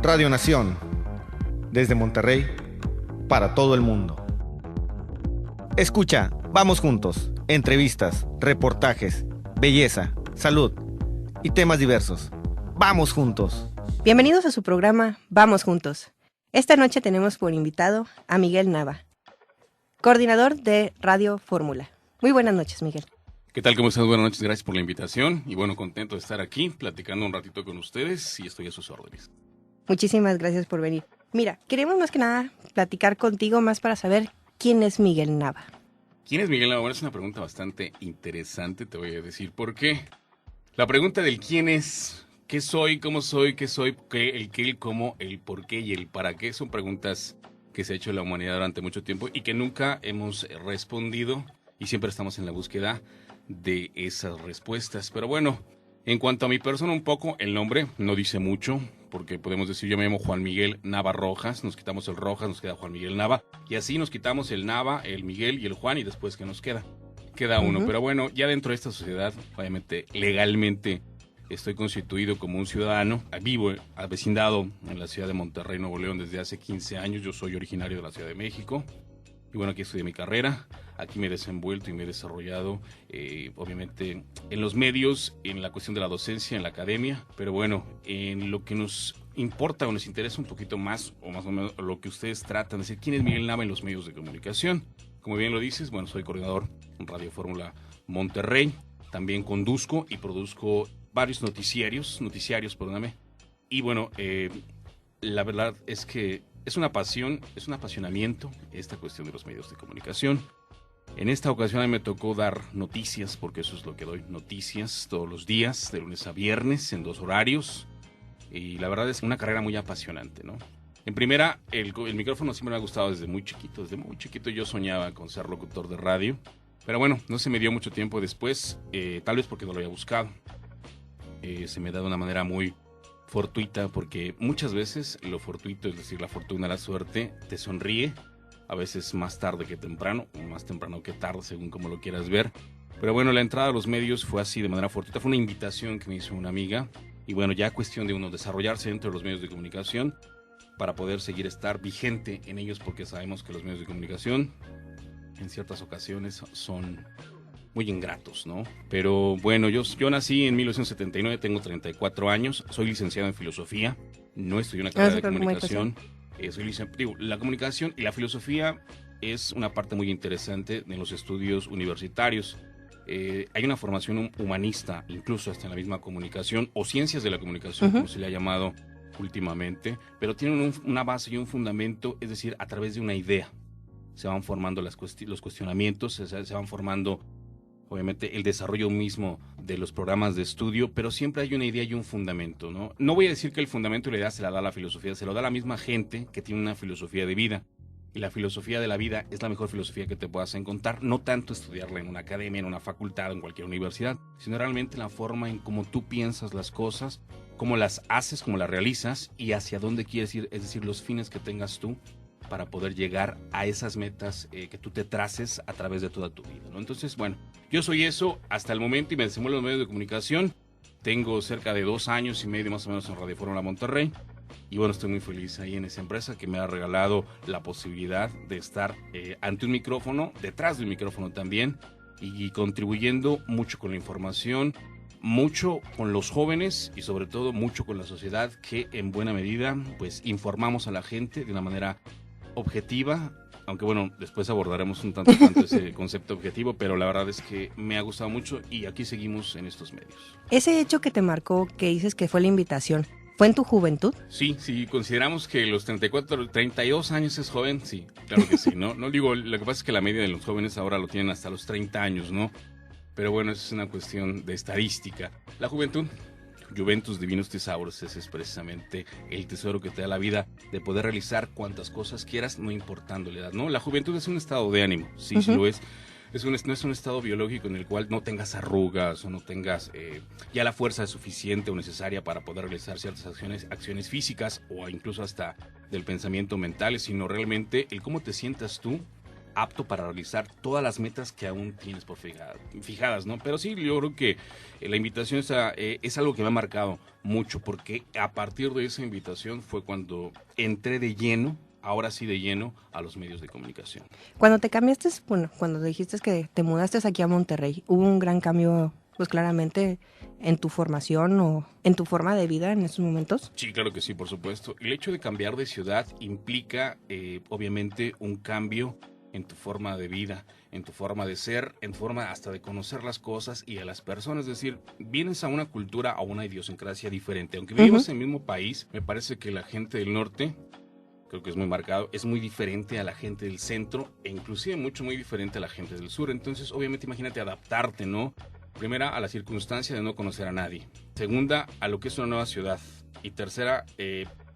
Radio Nación, desde Monterrey, para todo el mundo. Escucha, vamos juntos, entrevistas, reportajes, belleza, salud y temas diversos. ¡Vamos juntos! Bienvenidos a su programa Vamos Juntos. Esta noche tenemos por invitado a Miguel Nava, coordinador de Radio Fórmula. Muy buenas noches, Miguel. ¿Qué tal? ¿Cómo están? Buenas noches, gracias por la invitación. Y bueno, contento de estar aquí, platicando un ratito con ustedes y estoy a sus órdenes. Muchísimas gracias por venir. Mira, queremos más que nada platicar contigo más para saber quién es Miguel Nava. ¿Quién es Miguel Nava? Bueno, es una pregunta bastante interesante, te voy a decir por qué. La pregunta del quién es, qué soy, qué, el cómo, el por qué y el para qué son preguntas que se ha hecho la humanidad durante mucho tiempo y que nunca hemos respondido y siempre estamos en la búsqueda de esas respuestas. Pero bueno, en cuanto a mi persona un poco, el nombre no dice mucho, porque podemos decir yo me llamo Juan Miguel Nava Rojas, nos quitamos el Rojas, nos queda Juan Miguel Nava, y así nos quitamos el Nava, el Miguel y el Juan, y después ¿qué nos queda? Queda uno. Pero bueno, ya dentro de esta sociedad, obviamente, legalmente, estoy constituido como un ciudadano, vivo avecindado en la ciudad de Monterrey, Nuevo León, desde hace 15 años, yo soy originario de la Ciudad de México. Y bueno, aquí estudié mi carrera, aquí me he desenvuelto y me he desarrollado, obviamente, en los medios, en la cuestión de la docencia, en la academia, pero bueno, en lo que nos importa o nos interesa un poquito más, o más o menos lo que ustedes tratan de decir, ¿quién es Miguel Nava en los medios de comunicación? Como bien lo dices, bueno, soy coordinador en Radio Fórmula Monterrey, también conduzco y produzco varios noticiarios, perdóname, y bueno, la verdad es que es una pasión, es un apasionamiento esta cuestión de los medios de comunicación. En esta ocasión a mí me tocó dar noticias, porque eso es lo que doy, noticias todos los días, de lunes a viernes, en 2 horarios. Y la verdad es una carrera muy apasionante, ¿no? En primera, el micrófono siempre me ha gustado desde muy chiquito. Desde muy chiquito yo soñaba con ser locutor de radio. Pero bueno, no se me dio mucho tiempo después, tal vez porque no lo había buscado. Se me da de una manera muy fortuita, porque muchas veces lo fortuito, es decir, la fortuna, la suerte, te sonríe, a veces más tarde que temprano, o más temprano que tarde, según como lo quieras ver. Pero bueno, la entrada a los medios fue así, de manera fortuita, fue una invitación que me hizo una amiga, y bueno, ya cuestión de uno desarrollarse dentro de los medios de comunicación, para poder seguir estar vigente en ellos, porque sabemos que los medios de comunicación, en ciertas ocasiones, son muy ingratos, ¿no? Pero bueno, yo nací en 1979, tengo 34 años, soy licenciado en filosofía, no estudié una carrera de comunicación. La comunicación y la filosofía es una parte muy interesante de los estudios universitarios. Hay una formación humanista, incluso hasta en la misma comunicación, o ciencias de la comunicación, como se le ha llamado últimamente, pero tienen una base y un fundamento, es decir, a través de una idea. Se van formando los cuestionamientos, se van formando obviamente el desarrollo mismo de los programas de estudio, pero siempre hay una idea y un fundamento, ¿no? No voy a decir que el fundamento y la idea se la da la filosofía, se lo da la misma gente que tiene una filosofía de vida. Y la filosofía de la vida es la mejor filosofía que te puedas encontrar, no tanto estudiarla en una academia, en una facultad, en cualquier universidad, sino realmente la forma en cómo tú piensas las cosas, cómo las haces, cómo las realizas y hacia dónde quieres ir, es decir, los fines que tengas tú para poder llegar a esas metas que tú te traces a través de toda tu vida, ¿no? Entonces, bueno, yo soy eso hasta el momento y me desenvuelvo en los medios de comunicación. Tengo cerca de 2 años y medio más o menos en Radio Fórmula Monterrey. Y bueno, estoy muy feliz ahí en esa empresa que me ha regalado la posibilidad de estar ante un micrófono, detrás de un micrófono también, y contribuyendo mucho con la información, mucho con los jóvenes y sobre todo mucho con la sociedad, que en buena medida pues informamos a la gente de una manera objetiva, aunque bueno, después abordaremos un tanto ese concepto objetivo, pero la verdad es que me ha gustado mucho y aquí seguimos en estos medios. Ese hecho que te marcó, que dices que fue la invitación, ¿fue en tu juventud? Sí, consideramos que los 32 años es joven, sí, claro que sí, ¿no? No digo, lo que pasa es que la media de los jóvenes ahora lo tienen hasta los 30 años, ¿no? Pero bueno, eso es una cuestión de estadística. La juventud, Juventus Divinus Thesaurus, ese es precisamente el tesoro que te da la vida, de poder realizar cuantas cosas quieras, no importando la edad, ¿no? La juventud es un estado de ánimo, sí, sí lo es. No es un estado biológico en el cual no tengas arrugas o no tengas ya la fuerza suficiente o necesaria para poder realizar ciertas acciones físicas o incluso hasta del pensamiento mental, sino realmente el cómo te sientas tú apto para realizar todas las metas que aún tienes por fijadas, ¿no? Pero sí, yo creo que la invitación es algo que me ha marcado mucho, porque a partir de esa invitación fue cuando entré de lleno, ahora sí de lleno, a los medios de comunicación. Cuando te cambiaste, bueno, cuando dijiste que te mudaste aquí a Monterrey, ¿hubo un gran cambio, pues claramente, en tu formación o en tu forma de vida en esos momentos? Sí, claro que sí, por supuesto. El hecho de cambiar de ciudad implica, obviamente, un cambio en tu forma de vida, en tu forma de ser, en tu forma hasta de conocer las cosas y a las personas. Es decir, vienes a una cultura, a una idiosincrasia diferente. Aunque vivimos en el mismo país, me parece que la gente del norte, creo que es muy marcado, es muy diferente a la gente del centro e inclusive muy diferente a la gente del sur. Entonces, obviamente, imagínate adaptarte, ¿no? Primera, a la circunstancia de no conocer a nadie. Segunda, a lo que es una nueva ciudad. Y tercera,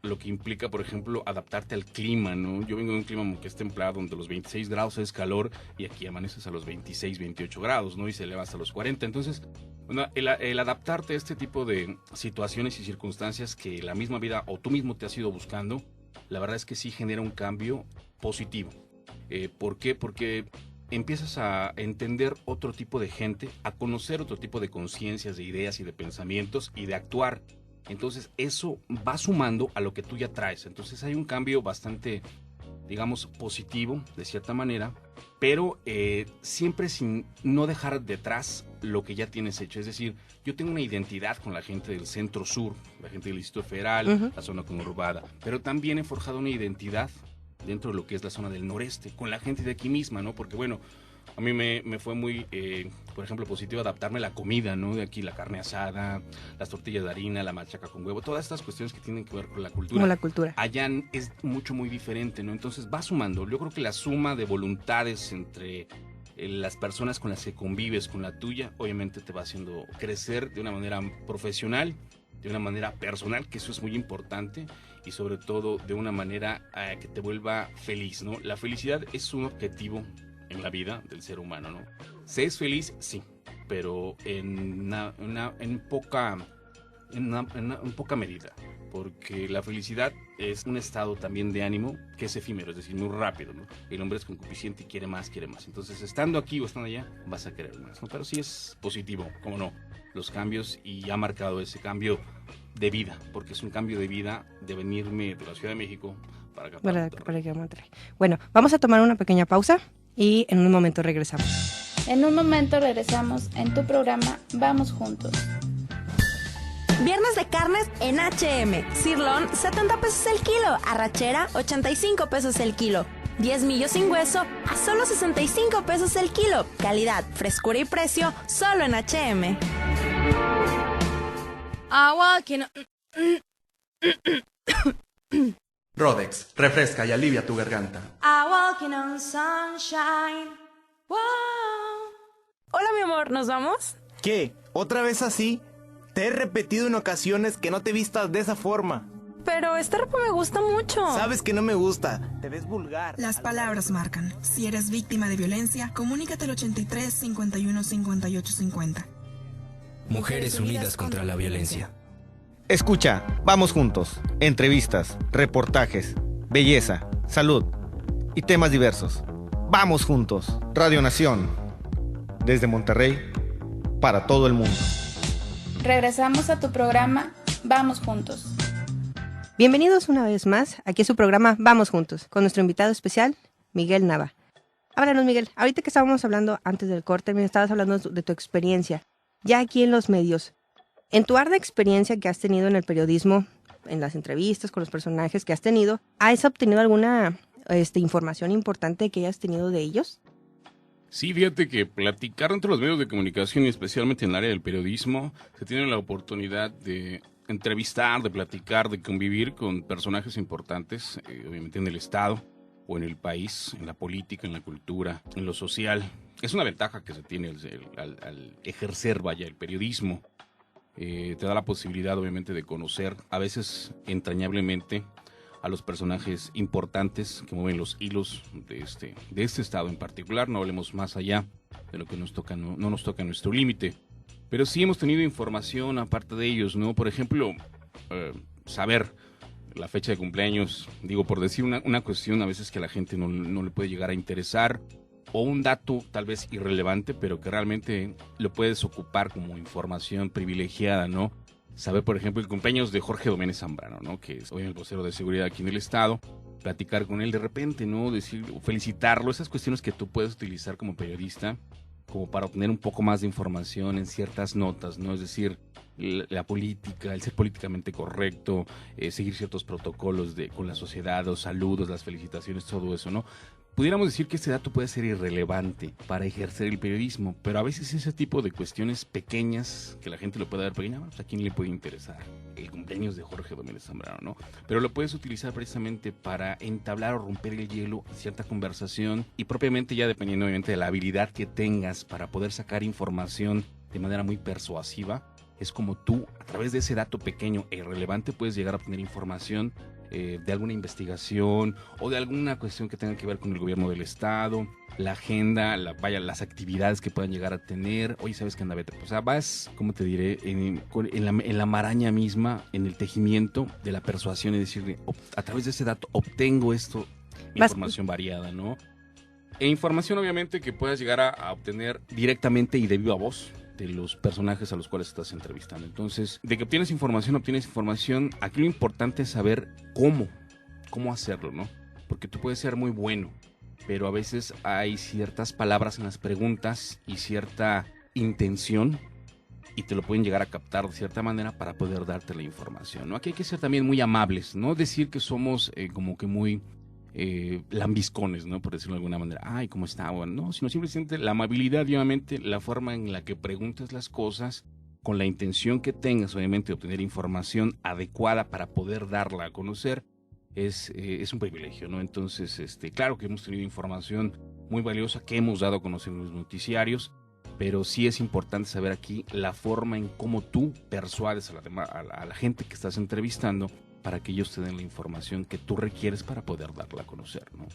lo que implica, por ejemplo, adaptarte al clima, ¿no? Yo vengo de un clima que es templado, donde los 26 grados es calor y aquí amaneces a los 26, 28 grados, ¿no? Y se eleva hasta los 40. Entonces, bueno, el adaptarte a este tipo de situaciones y circunstancias que la misma vida o tú mismo te has ido buscando, la verdad es que sí genera un cambio positivo. ¿Por qué? Porque empiezas a entender otro tipo de gente, a conocer otro tipo de conciencias, de ideas y de pensamientos y de actuar. Entonces eso va sumando a lo que tú ya traes. Entonces hay un cambio bastante, digamos, positivo de cierta manera, pero siempre sin no dejar detrás lo que ya tienes hecho. Es decir, yo tengo una identidad con la gente del centro sur, la gente del Distrito Federal, la zona conurbada, pero también he forjado una identidad dentro de lo que es la zona del noreste, con la gente de aquí misma, ¿no? Porque bueno, a mí me fue muy, por ejemplo, positivo adaptarme a la comida, ¿no? De aquí la carne asada, las tortillas de harina, la machaca con huevo, todas estas cuestiones que tienen que ver con la cultura. Como la cultura. Allá es muy diferente, ¿no? Entonces va sumando. Yo creo que la suma de voluntades entre las personas con las que convives, con la tuya, obviamente te va haciendo crecer de una manera profesional, de una manera personal, que eso es muy importante, y sobre todo de una manera que te vuelva feliz, ¿no? La felicidad es un objetivo en la vida del ser humano, ¿no? ¿Se es feliz? Sí, pero en poca medida, porque la felicidad es un estado también de ánimo que es efímero, es decir, muy rápido, ¿no? El hombre es concupisciente y quiere más. Entonces, estando aquí o estando allá, vas a querer más, ¿no? Pero sí es positivo, cómo no, los cambios, y ha marcado ese cambio de vida, porque es un cambio de vida de venirme de la Ciudad de México para acá. Para acá, Monterrey. Bueno, vamos a tomar una pequeña pausa y en un momento regresamos. En un momento regresamos en tu programa Vamos Juntos. Viernes de carnes en H&M. Sirloin, 70 pesos el kilo. Arrachera, 85 pesos el kilo. 10 millos sin hueso a solo 65 pesos el kilo. Calidad, frescura y precio solo en H&M. Rodex, refresca y alivia tu garganta. Hola, mi amor, ¿nos vamos? ¿Qué? ¿Otra vez así? Te he repetido en ocasiones que no te vistas de esa forma. Pero esta ropa me gusta mucho. Sabes que no me gusta. Te ves vulgar. Las palabras marcan. Si eres víctima de violencia, comunícate al 83 51 58 50. Mujeres Unidas contra la Violencia. Escucha, vamos juntos. Entrevistas, reportajes, belleza, salud y temas diversos. Vamos juntos. Radio Nación. Desde Monterrey, para todo el mundo. Regresamos a tu programa Vamos Juntos. Bienvenidos una vez más aquí a su programa Vamos Juntos, con nuestro invitado especial, Miguel Nava. Háblanos, Miguel. Ahorita que estábamos hablando antes del corte, me estabas hablando de tu experiencia, ya aquí en los medios. En tu arda experiencia que has tenido en el periodismo, en las entrevistas con los personajes que has tenido, ¿has obtenido alguna información importante que hayas tenido de ellos? Sí, fíjate que platicar entre los medios de comunicación y especialmente en el área del periodismo, se tiene la oportunidad de entrevistar, de platicar, de convivir con personajes importantes, obviamente en el Estado o en el país, en la política, en la cultura, en lo social. Es una ventaja que se tiene al ejercer, el periodismo. Te da la posibilidad, obviamente, de conocer, a veces entrañablemente, a los personajes importantes que mueven los hilos de este estado en particular. No hablemos más allá de lo que nos toca, no nos toca nuestro límite. Pero sí hemos tenido información aparte de ellos, ¿no? Por ejemplo, saber la fecha de cumpleaños, digo, por decir una cuestión a veces que a la gente no le puede llegar a interesar, o un dato tal vez irrelevante, pero que realmente lo puedes ocupar como información privilegiada, ¿no? Saber, por ejemplo, el cumpleaños de Jorge Doménez Zambrano, ¿no? Que es hoy el vocero de seguridad aquí en el estado, platicar con él de repente, ¿no? Decir, felicitarlo, esas cuestiones que tú puedes utilizar como periodista, como para obtener un poco más de información en ciertas notas, ¿no? Es decir, la política, el ser políticamente correcto, seguir ciertos protocolos con la sociedad, los saludos, las felicitaciones, todo eso, ¿no? Pudiéramos decir que este dato puede ser irrelevante para ejercer el periodismo, pero a veces ese tipo de cuestiones pequeñas, que la gente lo puede ver pequeña, pues ¿a quién le puede interesar? El cumpleaños de Jorge Doménez Zambrano, ¿no? Pero lo puedes utilizar precisamente para entablar o romper el hielo en cierta conversación y propiamente ya dependiendo obviamente de la habilidad que tengas para poder sacar información de manera muy persuasiva, es como tú, a través de ese dato pequeño e irrelevante, puedes llegar a obtener información de alguna investigación o de alguna cuestión que tenga que ver con el gobierno del estado, la agenda, las actividades que puedan llegar a tener. Oye, ¿sabes qué anda, Beto? O sea, vas, ¿cómo te diré? En la maraña misma, en el tejimiento de la persuasión y decirle, a través de ese dato obtengo información variada, ¿no? E información obviamente que puedas llegar a obtener directamente y de viva voz de los personajes a los cuales estás entrevistando. Entonces, de que obtienes información, aquí lo importante es saber cómo hacerlo, ¿no? Porque tú puedes ser muy bueno, pero a veces hay ciertas palabras en las preguntas y cierta intención y te lo pueden llegar a captar de cierta manera para poder darte la información, ¿no? Aquí hay que ser también muy amables, no decir que somos como que muy lambiscones, ¿no? Por decirlo de alguna manera. Ay, ¿cómo está? Bueno, no, sino simplemente la amabilidad, obviamente, la forma en la que preguntas las cosas, con la intención que tengas, obviamente, de obtener información adecuada para poder darla a conocer, es un privilegio, ¿no? Entonces, claro que hemos tenido información muy valiosa que hemos dado a conocer en los noticiarios, pero sí es importante saber aquí la forma en cómo tú persuades a la gente que estás entrevistando para que ellos te den la información que tú requieres para poder darla a conocer, ¿no?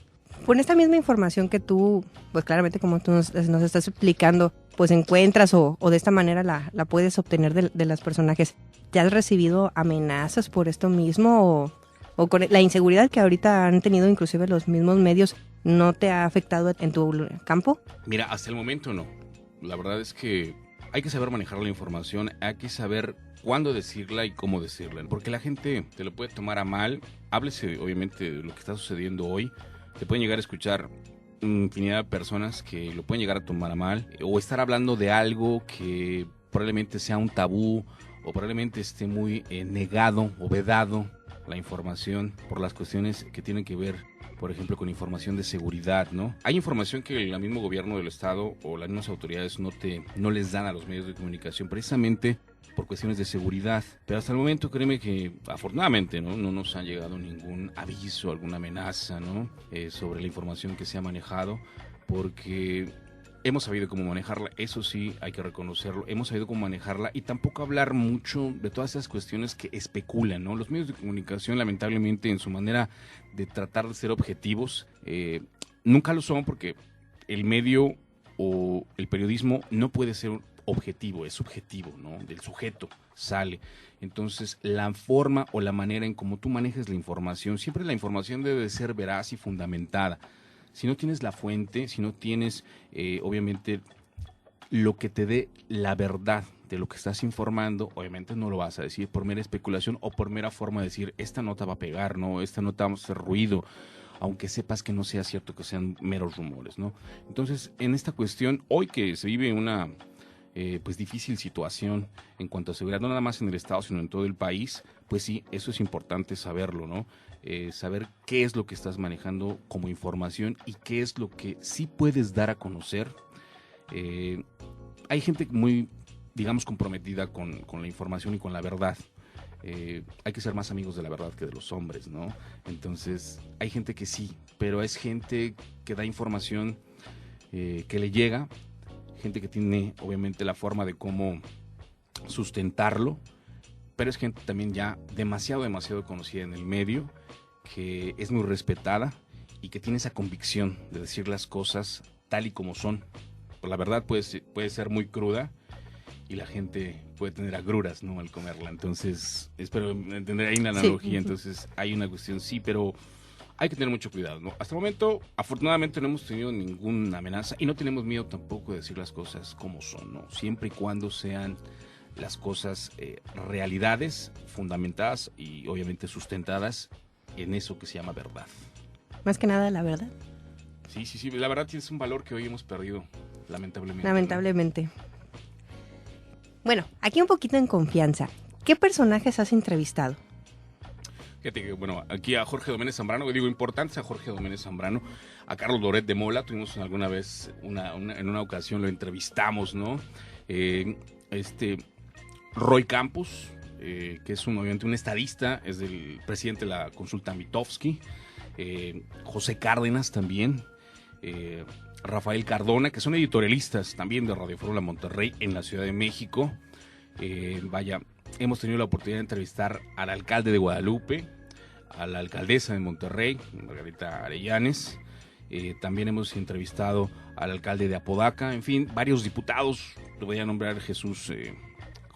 Con esta misma información que tú, pues claramente como tú nos estás explicando, pues encuentras o de esta manera la puedes obtener de los personajes. ¿Te has recibido amenazas por esto mismo o con la inseguridad que ahorita han tenido inclusive los mismos medios, no te ha afectado en tu campo? Mira, hasta el momento no. La verdad es que hay que saber manejar la información, hay que saber cuándo decirla y cómo decirla, porque la gente te lo puede tomar a mal. Háblese obviamente de lo que está sucediendo hoy, te pueden llegar a escuchar infinidad de personas que lo pueden llegar a tomar a mal o estar hablando de algo que probablemente sea un tabú o probablemente esté muy negado o vedado la información por las cuestiones que tienen que ver, por ejemplo, con información de seguridad, ¿no? Hay información que el mismo gobierno del estado o las mismas autoridades no les dan a los medios de comunicación precisamente por cuestiones de seguridad, pero hasta el momento créeme que afortunadamente no nos ha llegado ningún aviso, alguna amenaza, ¿no? Sobre la información que se ha manejado, porque hemos sabido cómo manejarla, eso sí hay que reconocerlo, hemos sabido cómo manejarla y tampoco hablar mucho de todas esas cuestiones que especulan, ¿no? Los medios de comunicación lamentablemente en su manera de tratar de ser objetivos nunca lo son, porque el medio o el periodismo no puede ser objetivo, es subjetivo, ¿no? Del sujeto sale. Entonces, la forma o la manera en cómo tú manejes la información, siempre la información debe de ser veraz y fundamentada. Si no tienes la fuente, si no tienes, obviamente, lo que te dé la verdad de lo que estás informando, obviamente no lo vas a decir por mera especulación o por mera forma de decir, esta nota va a pegar, ¿no? Esta nota va a hacer ruido, aunque sepas que no sea cierto, que sean meros rumores, ¿no? Entonces, en esta cuestión, hoy que se vive una pues difícil situación en cuanto a seguridad, no nada más en el estado, sino en todo el país, pues sí, eso es importante saberlo, ¿no? Saber qué es lo que estás manejando como información y qué es lo que sí puedes dar a conocer. Hay gente muy, digamos, comprometida con la información y con la verdad. Hay que ser más amigos de la verdad que de los hombres, ¿no? Entonces, hay gente que sí, pero es gente que da información que le llega, gente que tiene obviamente la forma de cómo sustentarlo, pero es gente también ya demasiado conocida en el medio, que es muy respetada y que tiene esa convicción de decir las cosas tal y como son. Pues la verdad puede ser muy cruda y la gente puede tener agruras, ¿no?, al comerla. Entonces, espero entender ahí la analogía. Sí. Entonces, hay una cuestión, sí, pero hay que tener mucho cuidado, ¿no? Hasta el momento, afortunadamente, no hemos tenido ninguna amenaza y no tenemos miedo tampoco de decir las cosas como son, ¿no? Siempre y cuando sean las cosas realidades fundamentadas y obviamente sustentadas en eso que se llama verdad. Más que nada la verdad. Sí, la verdad es un valor que hoy hemos perdido, lamentablemente. Lamentablemente. ¿No? Bueno, aquí un poquito en confianza. ¿Qué personajes has entrevistado? Fíjate que, bueno, aquí a Jorge Doménez Zambrano, digo, importantes a Jorge Doménez Zambrano, a Carlos Loret de Mola, tuvimos alguna vez, en una ocasión lo entrevistamos, ¿no? Roy Campos, que es obviamente un estadista, es el presidente de la consulta Mitofsky, José Cárdenas también, Rafael Cardona, que son editorialistas también de Radio Fórmula Monterrey en la Ciudad de México. Hemos tenido la oportunidad de entrevistar al alcalde de Guadalupe, a la alcaldesa de Monterrey, Margarita Arellanes. También hemos entrevistado al alcalde de Apodaca, en fin, varios diputados. Le voy a nombrar Jesús,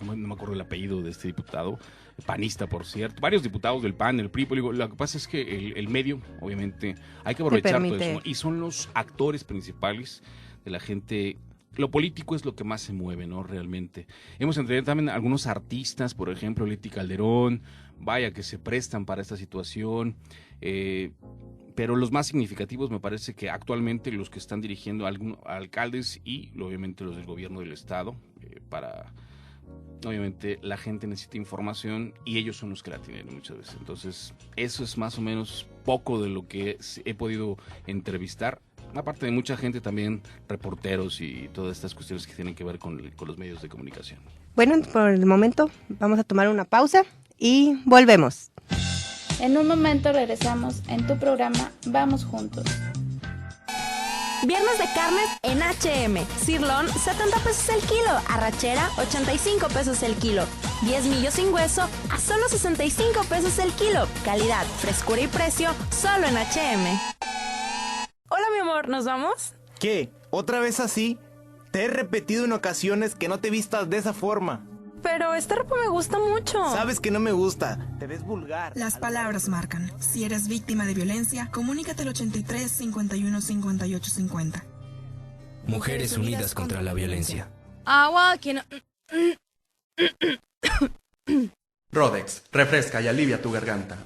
no me acuerdo el apellido de este diputado, panista, por cierto, varios diputados del PAN, el PRI. Lo que pasa es que el medio, obviamente, hay que aprovechar todo eso, ¿no? Y son los actores principales de la gente. Lo político es lo que más se mueve, ¿no? Realmente. Hemos entrevistado también a algunos artistas, por ejemplo, Leti Calderón, que se prestan para esta situación, pero los más significativos me parece que actualmente los que están dirigiendo algunos alcaldes y obviamente los del gobierno del estado, obviamente la gente necesita información y ellos son los que la tienen muchas veces. Entonces, eso es más o menos poco de lo que he podido entrevistar. Aparte de mucha gente también, reporteros y todas estas cuestiones que tienen que ver con los medios de comunicación. Bueno, por el momento vamos a tomar una pausa y volvemos. En un momento regresamos en tu programa Vamos Juntos. Viernes de carnes en H&M. Sirloin, 70 pesos el kilo. Arrachera, 85 pesos el kilo. 10 millos sin hueso, a solo 65 pesos el kilo. Calidad, frescura y precio, solo en H&M. Hola, mi amor, ¿nos vamos? ¿Qué? ¿Otra vez así? Te he repetido en ocasiones que no te vistas de esa forma. Pero esta ropa me gusta mucho. Sabes que no me gusta. Te ves vulgar. Las palabras marcan. Si eres víctima de violencia, comunícate al 83 51 58 50. Mujeres unidas contra la violencia. Rodex, refresca y alivia tu garganta.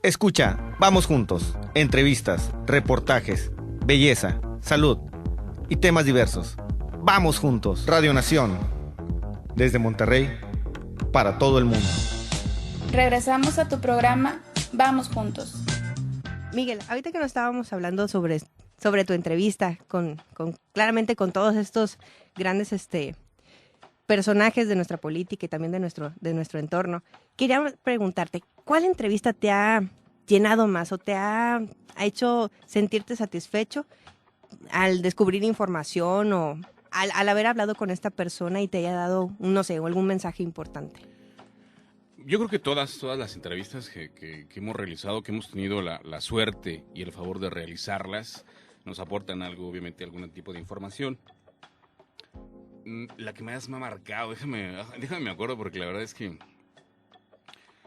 Escucha, vamos juntos. Entrevistas, reportajes, belleza, salud y temas diversos. Vamos juntos. Radio Nación. Desde Monterrey, para todo el mundo. Regresamos a tu programa Vamos Juntos. Miguel, ahorita que nos estábamos hablando sobre tu entrevista, claramente con todos estos grandes personajes de nuestra política y también de nuestro entorno, quería preguntarte, ¿cuál entrevista te ha llenado más o te ha hecho sentirte satisfecho al descubrir información o al haber hablado con esta persona y te haya dado, no sé, algún mensaje importante? Yo creo que todas las entrevistas que hemos realizado, que hemos tenido la suerte y el favor de realizarlas, nos aportan algo, obviamente, algún tipo de información. La que más me ha marcado, déjame me acuerdo, porque la verdad es que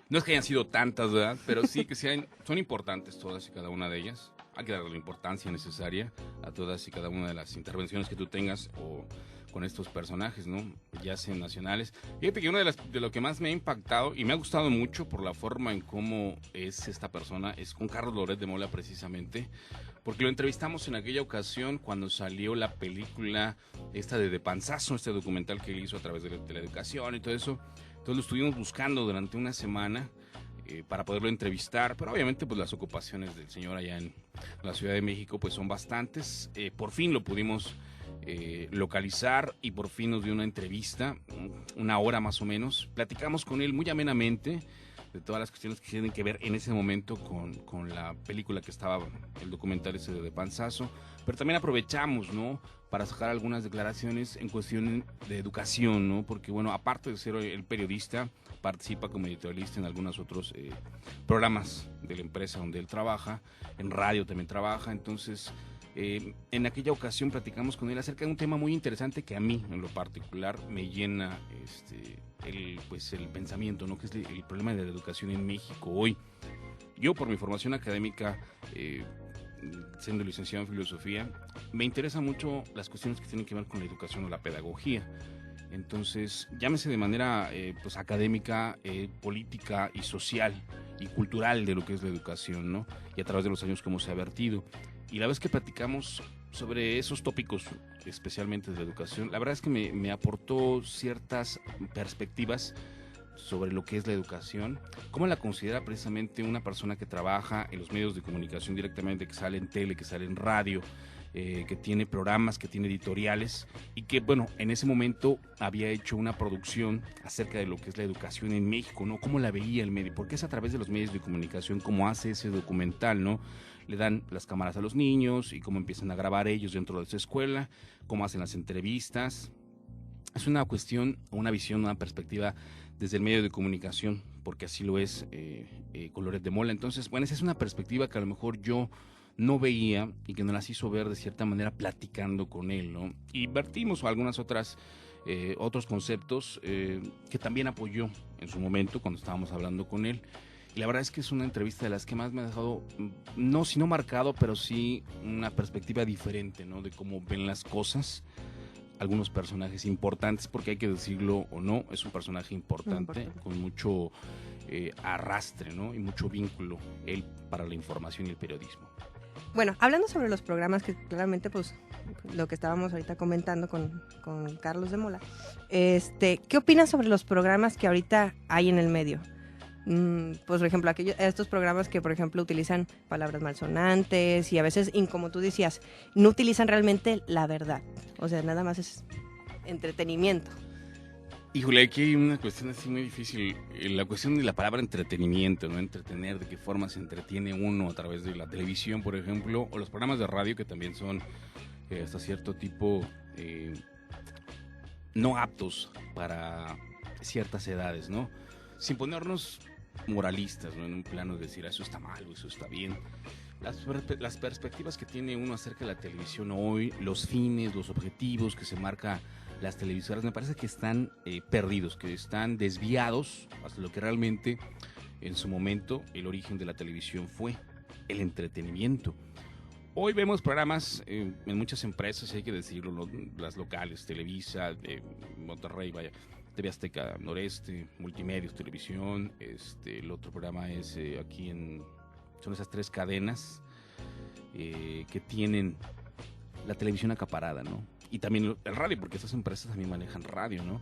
no es que hayan sido tantas, ¿verdad? Pero sí que son importantes todas y cada una de ellas. Hay que darle la importancia necesaria a todas y cada una de las intervenciones que tú tengas o con estos personajes, ¿no? Ya sean nacionales. Fíjate que una de lo que más me ha impactado y me ha gustado mucho por la forma en cómo es esta persona es con Carlos Loret de Mola, precisamente, porque lo entrevistamos en aquella ocasión cuando salió la película esta de Panzazo, este documental que él hizo a través de la educación y todo eso. Entonces lo estuvimos buscando durante una semana para poderlo entrevistar, pero obviamente pues las ocupaciones del señor allá en la Ciudad de México pues son bastantes. Por fin lo pudimos localizar y por fin nos dio una entrevista, una hora más o menos. Platicamos con él muy amenamente de todas las cuestiones que tienen que ver en ese momento con la película que estaba, el documental ese de Panzazo, pero también aprovechamos, ¿no?, para sacar algunas declaraciones en cuestión de educación, ¿no?, porque bueno, aparte de ser el periodista, participa como editorialista en algunos otros programas de la empresa donde él trabaja, en radio también trabaja. Entonces En aquella ocasión platicamos con él acerca de un tema muy interesante que a mí, en lo particular, me llena el pensamiento, ¿no? Que es el problema de la educación en México hoy. Yo, por mi formación académica, siendo licenciado en filosofía, me interesan mucho las cuestiones que tienen que ver con la educación o la pedagogía. Entonces, llámese de manera académica, política y social y cultural de lo que es la educación, ¿no? Y a través de los años cómo se ha vertido. Y la vez que platicamos sobre esos tópicos, especialmente de la educación, la verdad es que me aportó ciertas perspectivas sobre lo que es la educación, cómo la considera precisamente una persona que trabaja en los medios de comunicación directamente, que sale en tele, que sale en radio, que tiene programas, que tiene editoriales y que, bueno, en ese momento había hecho una producción acerca de lo que es la educación en México, ¿no? Cómo la veía el medio, porque es a través de los medios de comunicación cómo hace ese documental, ¿no? Le dan las cámaras a los niños y cómo empiezan a grabar ellos dentro de su escuela, cómo hacen las entrevistas. Es una cuestión, una visión, una perspectiva desde el medio de comunicación, porque así lo es con Loret de Mola. Entonces, bueno, esa es una perspectiva que a lo mejor yo no veía y que nos las hizo ver de cierta manera platicando con él, ¿no? Y vertimos algunas otros conceptos que también apoyó en su momento cuando estábamos hablando con él. Y la verdad es que es una entrevista de las que más me ha dejado, no si no marcado, pero sí una perspectiva diferente, ¿no? De cómo ven las cosas algunos personajes importantes, porque hay que decirlo o no, es un personaje importante. Con mucho arrastre, ¿no? Y mucho vínculo él para la información y el periodismo. Bueno, hablando sobre los programas, que claramente pues lo que estábamos ahorita comentando con Carlos de Mola, ¿qué opinas sobre los programas que ahorita hay en el medio? Pues por ejemplo, estos programas que por ejemplo utilizan palabras malsonantes y a veces, como tú decías, no utilizan realmente la verdad, o sea, nada más es entretenimiento. Híjole, aquí hay una cuestión así muy difícil, la cuestión de la palabra entretenimiento, ¿no? Entretener, de qué forma se entretiene uno a través de la televisión, por ejemplo, o los programas de radio que también son hasta cierto tipo no aptos para ciertas edades, ¿no? Sin ponernos moralistas, ¿no? En un plano de decir eso está mal o eso está bien. Las perspectivas que tiene uno acerca de la televisión hoy, los fines, los objetivos que se marca las televisoras, me parece que están perdidos, que están desviados hasta lo que realmente en su momento el origen de la televisión fue, el entretenimiento. Hoy vemos programas en muchas empresas, hay que decirlo, ¿no? Las locales, Televisa, Monterrey, vaya, TV Azteca Noreste, Multimedios, Televisión, el otro programa es son esas tres cadenas que tienen la televisión acaparada, ¿no? Y también el radio, porque estas empresas también manejan radio, ¿no?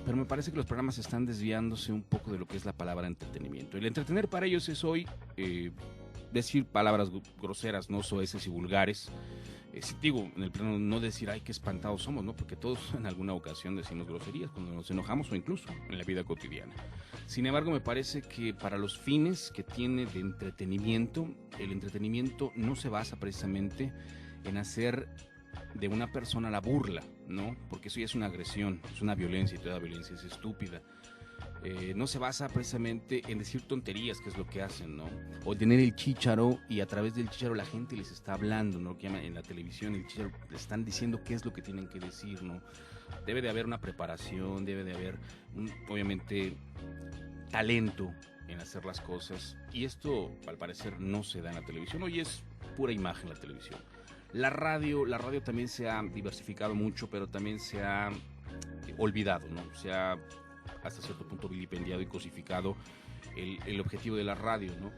Pero me parece que los programas están desviándose un poco de lo que es la palabra entretenimiento. El entretener para ellos es hoy decir palabras groseras, no soeces y vulgares. Digo, en el plano no decir, ay, qué espantados somos, ¿no? Porque todos en alguna ocasión decimos groserías cuando nos enojamos o incluso en la vida cotidiana. Sin embargo, me parece que para los fines que tiene de entretenimiento, el entretenimiento no se basa precisamente en hacer de una persona la burla, ¿no? Porque eso ya es una agresión, es una violencia y toda violencia es estúpida. No se basa precisamente en decir tonterías, que es lo que hacen, ¿no? O tener el chícharo y a través del chícharo la gente les está hablando, ¿no? Lo que llaman en la televisión, el chícharo, les están diciendo qué es lo que tienen que decir, ¿no? Debe de haber una preparación, debe de haber, obviamente, talento en hacer las cosas. Y esto, al parecer, no se da en la televisión. Hoy es pura imagen la televisión. La radio también se ha diversificado mucho, pero también se ha olvidado, ¿no? Se ha hasta cierto punto vilipendiado y cosificado el objetivo de la radio, ¿no?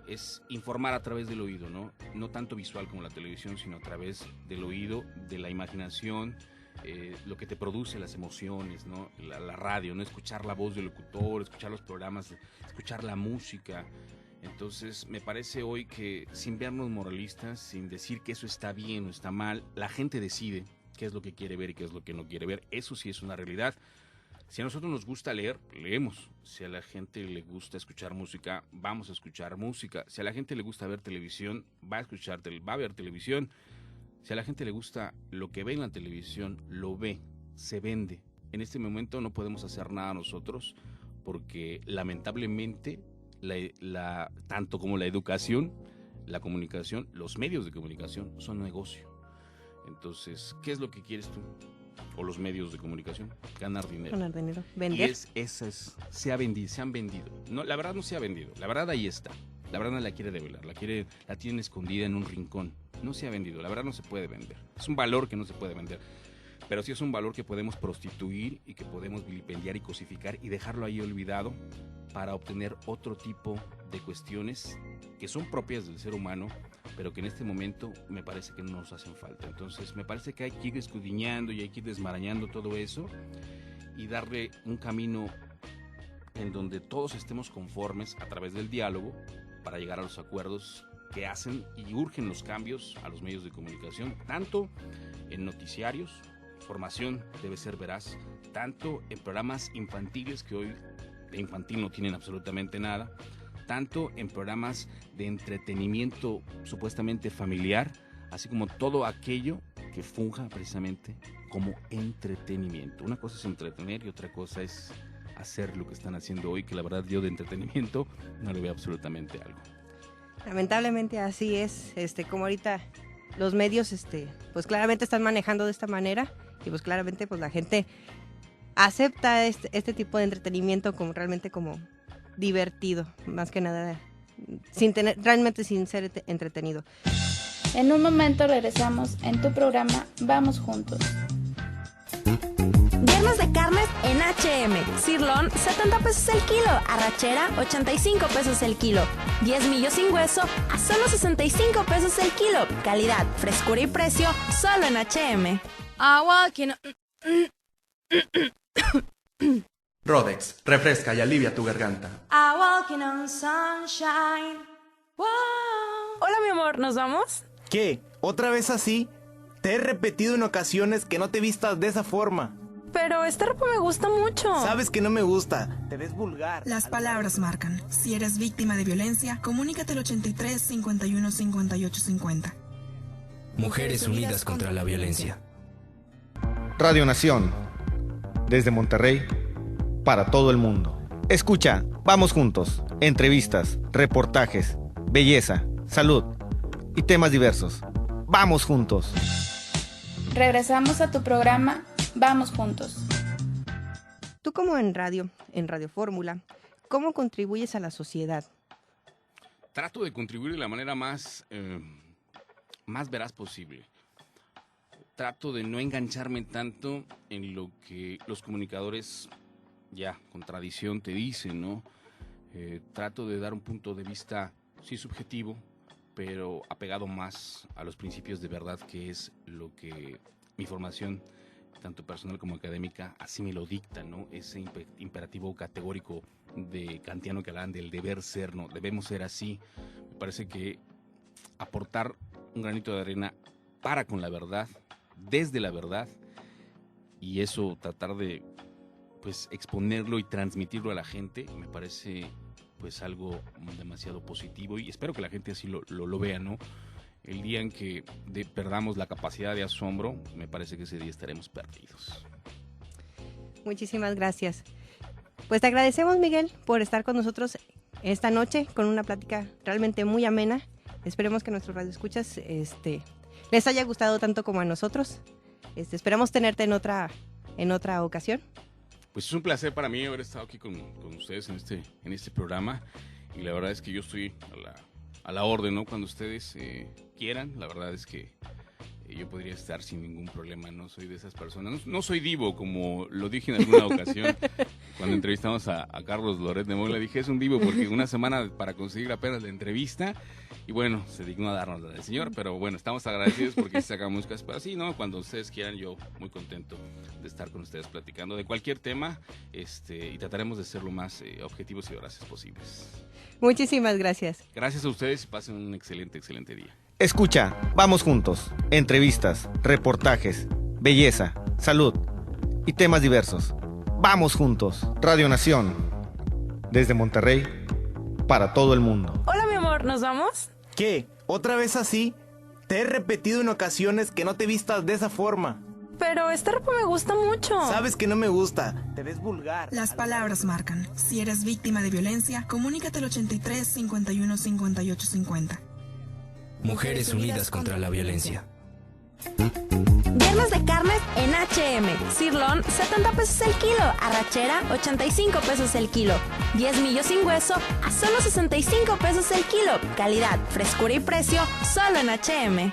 Es informar a través del oído, ¿no? No tanto visual como la televisión, sino a través del oído, de la imaginación, lo que te produce las emociones, ¿no? La radio, ¿no? Escuchar la voz del locutor, escuchar los programas, escuchar la música. Entonces, me parece hoy que sin vernos moralistas, sin decir que eso está bien o está mal, la gente decide qué es lo que quiere ver y qué es lo que no quiere ver. Eso sí es una realidad. Si a nosotros nos gusta leer, leemos. Si a la gente le gusta escuchar música, vamos a escuchar música. Si a la gente le gusta ver televisión, va a ver televisión. Si a la gente le gusta lo que ve en la televisión, lo ve, se vende. En este momento no podemos hacer nada nosotros porque lamentablemente tanto como la educación, la comunicación, los medios de comunicación son negocio. Entonces, ¿qué es lo que quieres tú? O los medios de comunicación, ganar dinero. Ganar dinero, vender. Y se han vendido. No, la verdad no se ha vendido, la verdad ahí está. La verdad no la quiere develar, la tienen escondida en un rincón. No se ha vendido, la verdad no se puede vender. Es un valor que no se puede vender. Pero sí es un valor que podemos prostituir y que podemos vilipendiar y cosificar y dejarlo ahí olvidado para obtener otro tipo de cuestiones que son propias del ser humano, pero que en este momento me parece que no nos hacen falta. Entonces me parece que hay que ir escudriñando y hay que ir desmarañando todo eso y darle un camino en donde todos estemos conformes a través del diálogo para llegar a los acuerdos que hacen y urgen los cambios a los medios de comunicación, tanto en noticiarios, información debe ser veraz, tanto en programas infantiles que hoy de infantil no tienen absolutamente nada, tanto en programas de entretenimiento supuestamente familiar, así como todo aquello que funja precisamente como entretenimiento. Una cosa es entretener y otra cosa es hacer lo que están haciendo hoy, que la verdad yo de entretenimiento no le veo absolutamente algo. Lamentablemente así es, como ahorita los medios, pues claramente están manejando de esta manera y pues claramente pues la gente acepta este tipo de entretenimiento como realmente como divertido, más que nada, realmente sin ser entretenido. En un momento regresamos en tu programa Vamos Juntos. Viernes de carnes en H&M. Sirloin, 70 pesos el kilo. Arrachera, 85 pesos el kilo. 10 millos sin hueso, a solo 65 pesos el kilo. Calidad, frescura y precio, solo en H&M. Rodex, refresca y alivia tu garganta. Hola, mi amor, ¿nos vamos? ¿Qué? ¿Otra vez así? Te he repetido en ocasiones que no te vistas de esa forma. Pero esta ropa me gusta mucho. Sabes que no me gusta. Te ves vulgar. Las palabras marcan. Si eres víctima de violencia, comunícate al 83 51 58 50. Mujeres unidas contra la violencia. Radio Nación. Desde Monterrey, para todo el mundo. Escucha, vamos juntos. Entrevistas, reportajes, belleza, salud y temas diversos. Vamos juntos. Regresamos a tu programa Vamos Juntos. Tú como en Radio Fórmula, ¿cómo contribuyes a la sociedad? Trato de contribuir de la manera más veraz posible. Trato de no engancharme tanto en lo que los comunicadores ya con tradición te dicen, ¿no? Trato de dar un punto de vista, sí, subjetivo, pero apegado más a los principios de verdad, que es lo que mi formación, tanto personal como académica, así me lo dicta, ¿no? Ese imperativo categórico de kantiano que hablan del deber ser, ¿no? Debemos ser así. Me parece que aportar un granito de arena para con la verdad, desde la verdad, y eso tratar de pues exponerlo y transmitirlo a la gente, me parece pues algo demasiado positivo y espero que la gente así lo vea, ¿no? El día en que perdamos la capacidad de asombro, me parece que ese día estaremos perdidos. Muchísimas gracias. Pues te agradecemos, Miguel, por estar con nosotros esta noche con una plática realmente muy amena. Esperemos que nuestros radioescuchas les haya gustado tanto como a nosotros. Esperamos tenerte en otra ocasión. Pues es un placer para mí haber estado aquí con ustedes en este programa y la verdad es que yo estoy a la orden, ¿no? Cuando ustedes quieran, la verdad es que yo podría estar sin ningún problema, no soy de esas personas, no soy divo, como lo dije en alguna ocasión cuando entrevistamos a Carlos Loret de Mola, dije es un divo porque una semana para conseguir apenas la entrevista y bueno, se dignó a darnos la del señor, pero bueno, estamos agradecidos porque sacamos músicas, pero así, ¿no? Cuando ustedes quieran, yo muy contento de estar con ustedes platicando de cualquier tema y trataremos de ser lo más objetivos y veraces posibles. Muchísimas gracias. Gracias a ustedes y pasen un excelente día. Escucha, vamos juntos. Entrevistas, reportajes, belleza, salud y temas diversos. Vamos juntos. Radio Nación. Desde Monterrey, para todo el mundo. Hola, mi amor, ¿nos vamos? ¿Qué? ¿Otra vez así? Te he repetido en ocasiones que no te vistas de esa forma. Pero esta ropa me gusta mucho. Sabes que no me gusta. Te ves vulgar. Las palabras marcan. Si eres víctima de violencia, comunícate al 83 51 58 50. Mujeres unidas contra la violencia. Viernes de carnes en H&M. Sirloin, 70 pesos el kilo. Arrachera, 85 pesos el kilo. 10 millos sin hueso a solo 65 pesos el kilo. Calidad, frescura y precio, solo en H&M.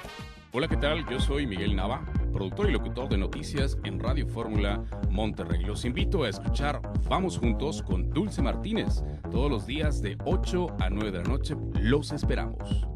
Hola, ¿qué tal? Yo soy Miguel Nava, productor y locutor de noticias en Radio Fórmula Monterrey. Los invito a escuchar Vamos Juntos con Dulce Martínez. Todos los días de 8 a 9 de la noche los esperamos.